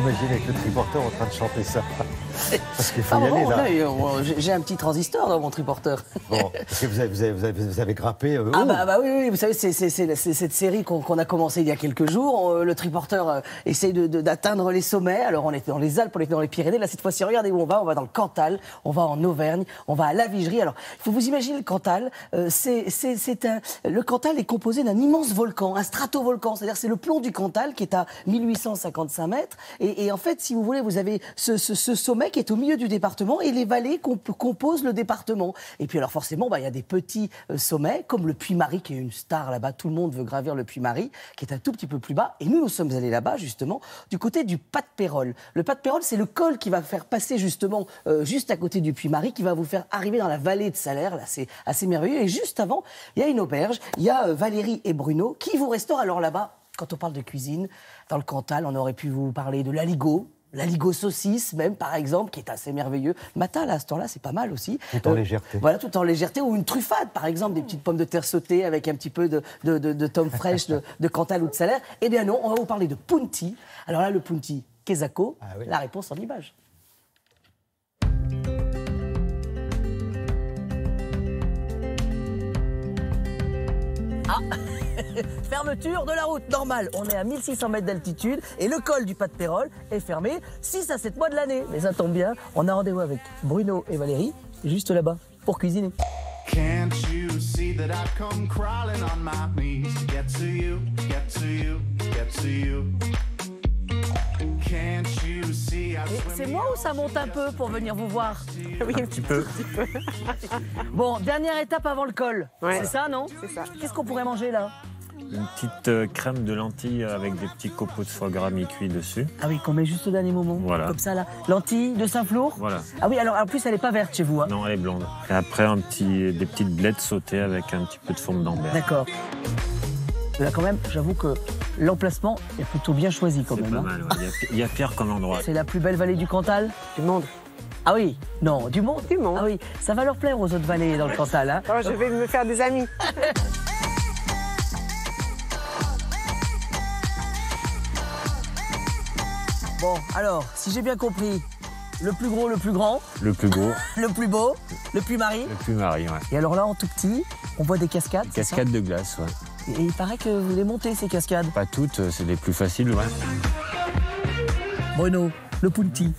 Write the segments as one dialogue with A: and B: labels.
A: imagine avec le triporteur en train de chanter ça. Parce qu'il faut y aller là.
B: J'ai un petit transistor dans mon triporteur.
A: Bon, parce que vous avez grimpé.
B: Bah oui, vous savez, c'est cette série qu'on a commencé il y a quelques jours. Le triporteur essaye d'atteindre les sommets. Alors on était dans les Alpes, on était dans les Pyrénées. Là, cette fois-ci, regardez où on va. On va dans le Cantal, on va en Auvergne, on va à La Vigerie. Alors, il faut vous imaginer le Cantal. Le Cantal est composé d'un immense volcan, un stratovolcan. C'est-à-dire, c'est le plomb du Cantal qui est à 1855 mètres. Et en fait, si vous voulez, vous avez ce sommet qui est au milieu du département et les vallées composent le département. Et puis alors forcément, il y a des petits sommets comme le Puy-Marie qui est une star là-bas. Tout le monde veut gravir le Puy-Marie qui est un tout petit peu plus bas. Et nous sommes allés là-bas justement du côté du Pas de Pérol. Le Pas de Pérol, c'est le col qui va faire passer justement juste à côté du Puy-Marie qui va vous faire arriver dans la vallée de Salers. Là, c'est assez merveilleux. Et juste avant, il y a une auberge. Il y a Valérie et Bruno qui vous restaurent. Alors là-bas, quand on parle de cuisine, dans le Cantal, on aurait pu vous parler de l'aligot saucisse même, par exemple, qui est assez merveilleux. Matin, là, à ce temps-là, c'est pas mal aussi.
A: Tout en légèreté.
B: Voilà, tout en légèreté. Ou une truffade, par exemple, des petites pommes de terre sautées avec un petit peu de tomme fraîche de Cantal ou de Salers. Eh bien non, on va vous parler de punti. Alors là, le punti, quesaco, oui. La réponse en image. Ah fermeture de la route normale. On est à 1600 mètres d'altitude et le col du Pas de Pérol est fermé 6 à 7 mois de l'année. Mais ça tombe bien, on a rendez-vous avec Bruno et Valérie, juste là-bas, pour cuisiner. Can't you see that I've come crawling on my knees to get to you, get to you, get to you. C'est moi ou ça monte un peu pour venir vous voir?
C: Oui, un petit peu.
B: Bon, dernière étape avant le col. Ouais. C'est ça, non?
C: C'est ça.
B: Qu'est-ce qu'on pourrait manger là?
D: Une petite crème de lentilles avec des petits copeaux de foie gras mi-cuits dessus.
B: Ah oui, qu'on met juste au dernier moment.
D: Voilà.
B: Comme ça, là. Lentilles de Saint-Flour.
D: Voilà.
B: Ah oui, alors en plus, elle n'est pas verte chez vous. Hein.
D: Non, elle est blonde. Et après, des petites blettes sautées avec un petit peu de forme d'ambert.
B: D'accord. Là, quand même, j'avoue que l'emplacement est plutôt bien choisi quand même.
D: C'est pas mal, ouais. Il y a pire comme endroit.
B: C'est la plus belle vallée du Cantal?
C: Du monde.
B: Ah oui, non, du monde.
C: Du monde.
B: Ah oui, ça va leur plaire aux autres vallées dans le Cantal. Hein.
C: Alors, je vais me faire des amis.
B: Bon, alors, si j'ai bien compris, le plus gros, le plus grand.
D: Le plus gros.
B: Le plus beau, le Puy-Marie.
D: Le Puy-Marie, ouais.
B: Et alors là, en tout petit, on voit des cascades.
D: Cascades de glace, ouais.
B: Et il paraît que vous les montez, ces cascades.
D: Pas toutes, c'est les plus faciles, ouais.
B: Bruno, le punti.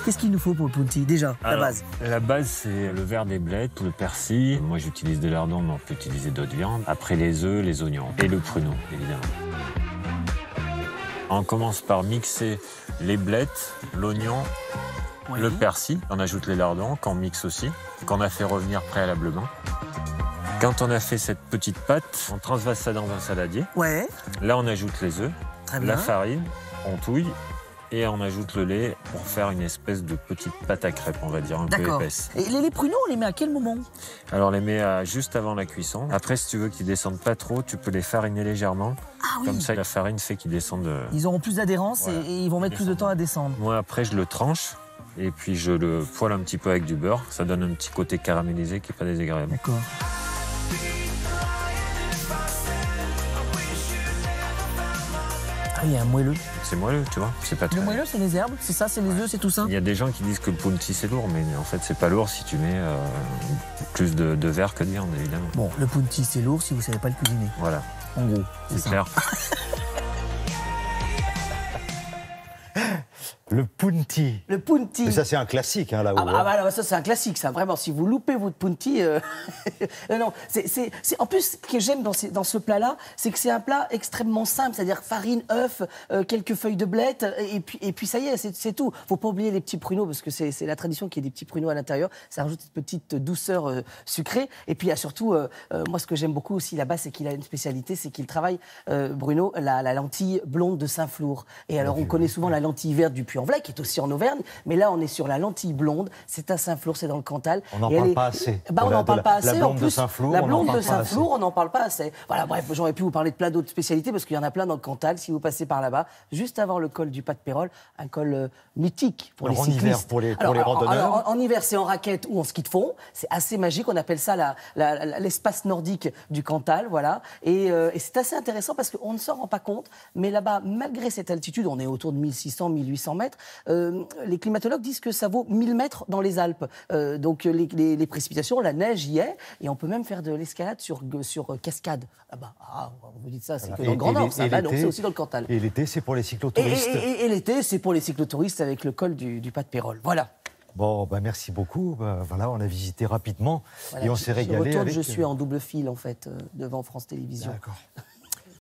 B: Qu'est-ce qu'il nous faut pour le punti, déjà, la base?
D: La base, c'est le verre des blettes, le persil. Moi, j'utilise de lardons, mais on peut utiliser d'autres viandes. Après, les œufs, les oignons et le pruneau, évidemment. On commence par mixer les blettes, l'oignon, le persil. On ajoute les lardons qu'on mixe aussi, qu'on a fait revenir préalablement. Quand on a fait cette petite pâte, on transvase ça dans un saladier.
B: Ouais.
D: Là, on ajoute les œufs, la farine, on touille et on ajoute le lait pour faire une espèce de petite pâte à crêpes, on va dire, un peu épaisse.
B: Et les pruneaux, on les met à quel moment?
D: Alors, on les met juste avant la cuisson. Après, si tu veux qu'ils descendent pas trop, tu peux les fariner légèrement.
B: Ah oui.
D: Comme ça, la farine fait qu'ils descendent.
B: Ils auront plus d'adhérence et ils vont mettre plus de temps à descendre.
D: Moi, après, je le tranche. Et puis, je le poêle un petit peu avec du beurre. Ça donne un petit côté caramélisé qui n'est pas désagréable.
B: D'accord. Ah, il y a un moelleux.
D: C'est moelleux, tu vois. C'est pas très...
B: Le moelleux, c'est les herbes, c'est ça, c'est les œufs, c'est tout ça.
D: Il y a des gens qui disent que le punti, c'est lourd, mais en fait, c'est pas lourd si tu mets plus de verre que de viande, évidemment.
B: Bon, le punti, c'est lourd si vous savez pas le cuisiner.
D: Voilà.
B: En gros,
D: c'est clair.
A: Le punti.
B: Le punti.
A: Mais ça, c'est un classique, hein, là-haut.
B: Bah, ça, c'est un classique, ça. Vraiment, si vous loupez votre punti... non, en plus, ce que j'aime dans ce plat-là, c'est que c'est un plat extrêmement simple, c'est-à-dire farine, œuf, quelques feuilles de blettes, et puis ça y est, c'est tout. Faut pas oublier les petits pruneaux, parce que c'est la tradition qu'il y ait des petits pruneaux à l'intérieur. Ça rajoute une petite douceur sucrée. Et puis, il y a surtout, moi, ce que j'aime beaucoup aussi là-bas, c'est qu'il a une spécialité, c'est qu'il travaille, Bruno, la lentille blonde de Saint-Flour. Et alors, on connaît souvent la lentille verte du Puy Puy-en-Velay, qui est aussi en Auvergne. Mais là, on est sur la lentille blonde. C'est à Saint-Flour, c'est dans le Cantal.
A: On n'en
B: Et elle
A: parle
B: est-
A: pas assez.
B: Bah, on n'en parle pas assez.
A: La blonde
B: En
A: de
B: plus,
A: Saint-Flour,
B: la
A: on n'en
B: blonde
A: parle
B: de
A: pas assez.
B: Saint-Flour, on n'en parle pas assez. Voilà, bref, j'aurais pu vous parler de plein d'autres spécialités parce qu'il y en a plein dans le Cantal. Si vous passez par là-bas, juste avant le col du Pas de Pérol, un col mythique pour les
A: En
B: cyclistes.
A: hiver, pour les randonneurs.
B: Alors, en hiver, c'est en raquette ou en ski de fond. C'est assez magique. On appelle ça l'espace nordique du Cantal, voilà. Et c'est assez intéressant parce qu'on ne s'en rend pas compte. Mais là-bas, malgré cette altitude, on est autour de 1600, 1800 mètres. Les climatologues disent que ça vaut 1000 mètres dans les Alpes. Donc les précipitations, la neige y est. Et on peut même faire de l'escalade sur cascade. Ah bah, vous dites ça, c'est que dans le Grand Nord, ça. Bah non, c'est aussi dans le Cantal.
A: Et l'été, c'est pour les cyclotouristes.
B: Et l'été, c'est pour les cyclotouristes avec le col du Pas de Pérol. Voilà.
A: Bon, merci beaucoup. Voilà, on a visité rapidement
B: Voilà,
A: et on s'est régalé.
B: Je retourne,
A: avec...
B: je suis en double fil, en fait, devant France Télévisions.
A: D'accord.